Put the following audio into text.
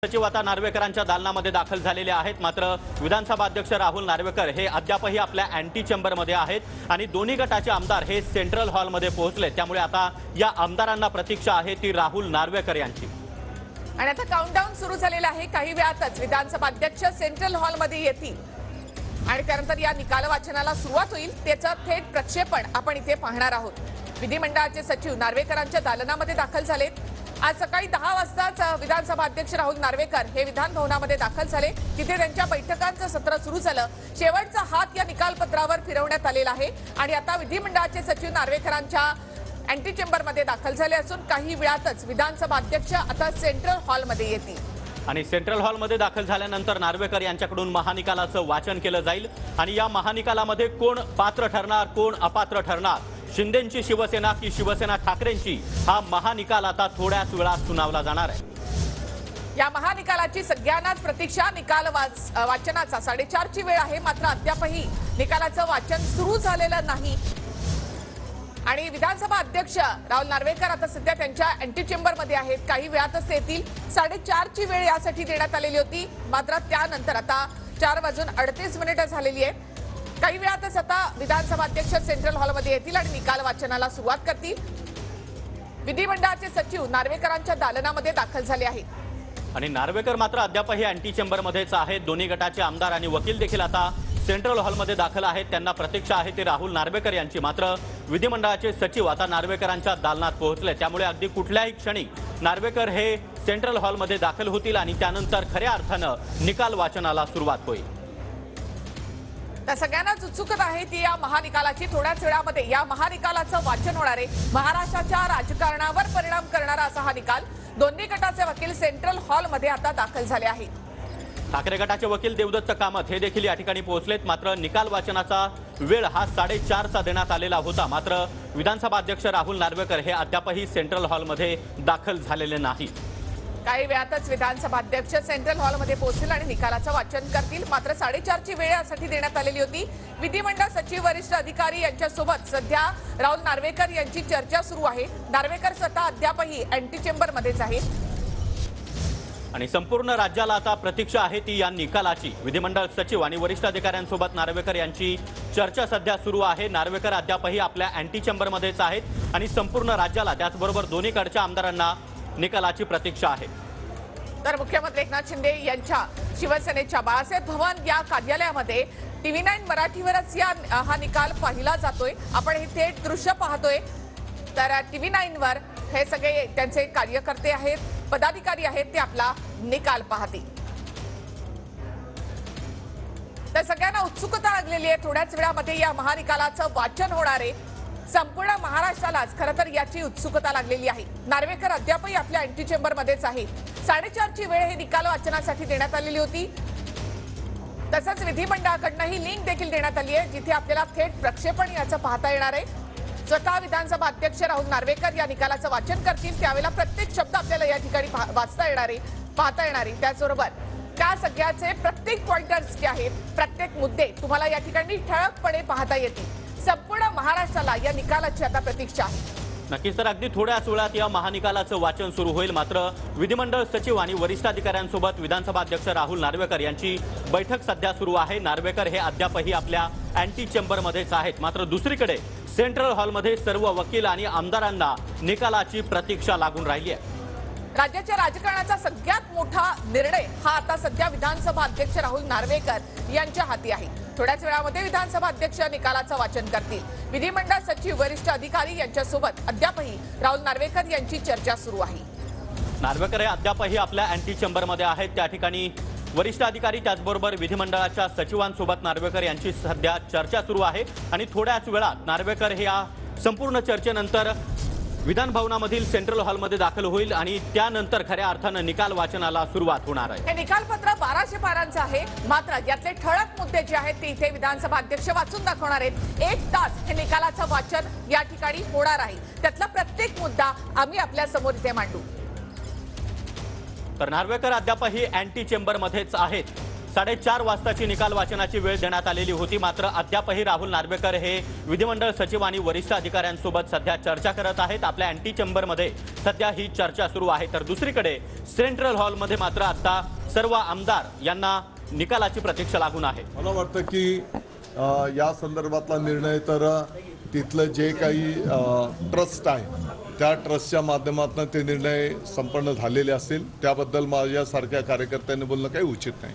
सचिव आता नार्वेकरांच्या दालनामध्ये दाखल झालेले आहेत। मात्र विधानसभा अध्यक्ष राहुल नार्वेकर हे अद्यापही आपल्या अँटी चेंबरमध्ये आहेत आणि दोन्ही गटाचे आमदार हे सेंट्रल हॉलमध्ये पोहोचले। त्यामुळे आता या आमदारांना प्रतीक्षा आहे ती राहुल नार्वेकर यांची। आणि आता काउंटडाऊन सुरू झालेला आहे। काही वेळातच विधानसभा अध्यक्ष सेंट्रल हॉलमध्ये येतील आणि त्यानंतर या निकाल वाचनाला सुरुवात होईल। त्याचं थेट प्रक्षेपण आपण इथे पाहणार आहोत। विधिमंडळाचे सचिव नार्वेकरांच्या दालनामध्ये दाखल झालेत। आज सकाळी 10 वाजताच विधानसभा अध्यक्ष राहुल नार्वेकर हे विधान भवनामध्ये दाखल झाले। तिथे त्यांच्या बैठकांचं सत्र सुरू झालं। शेवटचा हात या निकालपत्रावर फिरवण्यात आलेला आहे आणि आता विधिमंडळाचे सचिव नार्वेकरांच्या अँटी चेंबरमध्ये दाखल झाले असून काही वेळातच विधानसभा अध्यक्ष आता सेंट्रल हॉलमध्ये येतील। आणि सेंट्रल हॉलमध्ये दाखल झाल्यानंतर नार्वेकर यांच्याकडून महानिकालाचं वाचन केलं जाईल आणि या महानिकालामध्ये कोण पात्र ठरणार कोण अपात्र ठरणार, शिंदेंची शिवसेना की शिवसेना ठाकरेंची, हा महानिकाल आता थोड्याच वेळात सुनावला जाणार आहे। या महानिकालाची सगळ्यांनाच प्रतीक्षा। निकाल वाचनाचा 4:30 ची वेळ आहे, मात्र अद्यापही निकालाचं वाचन सुरू झालेलं नाही आणि विधानसभा अध्यक्ष राहुल नार्वेकर आता सध्या त्यांच्या अँटी चेंबरमध्ये आहेत। काही वेळातच येतील। 4:30 ची वेळ यासाठी देण्यात आलेली होती, मात्र त्यानंतर आता 4:38 झालेली आहे। काही वेळातच आता विधानसभा अध्यक्ष सेंट्रल हॉलमध्ये येतील आणि निकाल वाचनाला सुरुवात करतील। विधिमंडळाचे सचिव नार्वेकरांच्या दालनामध्ये दाखल झाले आहेत आणि नार्वेकर मात्र अद्यापही अँटी चेंबरमध्येच आहेत। दोन्ही गटाचे आमदार आणि वकील देखील आता सेंट्रल हॉलमध्ये दाखल आहेत। त्यांना प्रतीक्षा आहे ती राहुल नार्वेकर यांची। मात्र विधिमंडळाचे सचिव आता नार्वेकरांच्या दालनात पोहोचले, त्यामुळे अगदी कुठल्याही क्षणी नार्वेकर हे सेंट्रल हॉलमध्ये दाखल होतील आणि त्यानंतर खऱ्या अर्थानं निकाल वाचनाला सुरुवात होईल। तर सगळ्यांनाच उत्सुकता आहे ती या महानिकालाची। थोड्याच वेळामध्ये या महानिकालाचं वाचन होणार आहे। महाराष्ट्राच्या राजकारणावर परिणाम करणारा असा हा निकाल। दोन्ही गटाचे वकील सेंट्रल हॉलमध्ये आता दाखल झाले आहेत। ठाकरे गटाचे वकील देवदत्त कामत हे देखील या ठिकाणी पोहोचलेत। मात्र निकाल वाचनाचा वेळ हा 4:30चा देण्यात आलेला होता। मात्र विधानसभा अध्यक्ष राहुल नार्वेकर हे अद्यापही सेंट्रल हॉलमध्ये दाखल झालेले नाही। काही वेळातच विधानसभा अध्यक्ष सेंट्रल हॉलमध्ये पोहोचतील आणि निकालाचं वाचन करतील। मात्र 4:30 ची वेळ यासाठी देण्यात आलेली होती। विधिमंडळ सचिव वरिष्ठ अधिकारी यांच्यासोबत सध्या राहुल नार्वेकर यांची चर्चा सुरू आहे। नार्वेकर स्वतः अद्यापही अँटी चेंबरमध्येच आहेत आणि संपूर्ण राज्याला आता प्रतीक्षा आहे ती या निकालाची। विधिमंडळ सचिव आणि वरिष्ठ अधिकाऱ्यांसोबत नार्वेकर यांची चर्चा सध्या सुरू आहे। नार्वेकर अद्यापही आपल्या अँटी चेंबरमध्येच आहेत आणि संपूर्ण राज्याला त्याचबरोबर दोन्हीकडच्या आमदारांना निकालाची प्रतीक्षा आहे। तर मुख्यमंत्री एकनाथ शिंदे यांच्या शिवसेनेच्या बाळासाहेब भवन या कार्यालयामध्ये TV9 मराठीवरच हा निकाल पाहिला जातोय। आपण हे थेट दृश्य पाहतोय। तर TV9 वर हे सगळे त्यांचे कार्यकर्ते आहेत, पदाधिकारी आहेत, ते आपला निकाल पाहतील। तर सगळ्यांना उत्सुकता लागलेली आहे। थोड्याच वेळामध्ये या महानिकालाचं वाचन होणार आहे। संपूर्ण महाराष्ट्रालाच खरं तर याची उत्सुकता लागलेली आहे। नार्वेकर अद्यापही आपल्या अँटी चेंबरमध्येच आहेत। 4:30 ची वेळ हे निकाल वाचनासाठी देण्यात आलेली होती। तसंच विधिमंडळाकडूनही लिंक देखील देण्यात आली आहे, जिथे आपल्याला थेट प्रक्षेपण याचं पाहता येणार आहे। स्वतः विधानसभा अध्यक्ष राहुल नार्वेकर या निकालाचं वाचन करतील। त्यावेळेला प्रत्येक शब्द आपल्याला या ठिकाणी वाचता येणार आहे, पाहता येणार आहे। त्याचबरोबर त्या सगळ्याचे प्रत्येक पॉइंटर्स जे आहेत, प्रत्येक मुद्दे तुम्हाला या ठिकाणी ठळकपणे पाहता येतील। संपूर्ण महाराष्ट्राला या निकालाची आता प्रतीक्षा आहे। नक्कीच तर अगदी थोड्याच वेळात या महानिकालाचं वाचन सुरू होईल। मात्र विधिमंडळ सचिव आणि वरिष्ठ अधिकाऱ्यांसोबत विधानसभा अध्यक्ष राहुल नार्वेकर यांची बैठक सध्या सुरू आहे। नार्वेकर हे अद्यापही आपल्या अँटी चेंबरमध्येच आहेत। मात्र दुसरीकडे सेंट्रल हॉलमध्ये सर्व वकील आणि आमदारांना निकालाची प्रतीक्षा लागून राहिली आहे। राज्याच्या राजकारणाचा सगळ्यात मोठा निर्णय हा आता सध्या विधानसभा अध्यक्ष राहुल नार्वेकर यांच्या हाती आहे। थोड्याच वेळामध्ये विधानसभा अध्यक्ष निकालाचं वाचन करतील। विधिमंडळ सचिव वरिष्ठ अधिकारी यांच्यासोबत अद्यापही राहुल नार्वेकर यांची चर्चा सुरू आहे। नार्वेकर हे अद्यापही आपल्या अँटी चेंबरमध्ये आहेत। त्या ठिकाणी वरिष्ठ अधिकारी त्याचबरोबर विधिमंडळाच्या सचिवांसोबत नार्वेकर यांची सध्या चर्चा सुरू आहे आणि थोड्याच वेळात नार्वेकर हे या संपूर्ण चर्चेनंतर विधान भवनामधील सेंट्रल हॉलमध्ये दाखल होईल आणि त्यानंतर खऱ्या अर्थानं निकाल वाचनाला सुरुवात होणार आहे। हे निकालपत्र 1200 पानांचं आहे, मात्र यातले ठळक मुद्दे जे आहेत ते इथे विधानसभा अध्यक्ष वाचून दाखवणार आहेत। 1 तास हे निकालाचं वाचन या ठिकाणी होणार आहे। त्यातला प्रत्येक मुद्दा आम्ही आपल्या समोर इथे मांडू। तर नार्वेकर अद्यापही अँटी चेंबरमध्येच आहेत 4:30 वाजताची निकाल वाचनाची वेळ देण्यात आलेली होती, मात्र अद्यापही राहुल नार्वेकर हे विधिमंडळ सचिव आणि वरिष्ठ अधिकाऱ्यांसोबत सध्या चर्चा करत आहेत। आपल्या अँटी चेंबरमध्ये सध्या ही चर्चा सुरू आहे। तर दुसरीकडे सेंट्रल हॉलमध्ये मात्र आता सर्व आमदार यांना निकालाची प्रतीक्षा लागून आहे। मला वाटतं की या संदर्भातला निर्णय तर तिथलं जे काही ट्रस्ट आहे त्या ट्रस्टच्या माध्यमातून ते निर्णय संपन्न झालेले असतील, त्याबद्दल माझ्यासारख्या कार्यकर्त्यांनी बोलणं काही उचित नाही।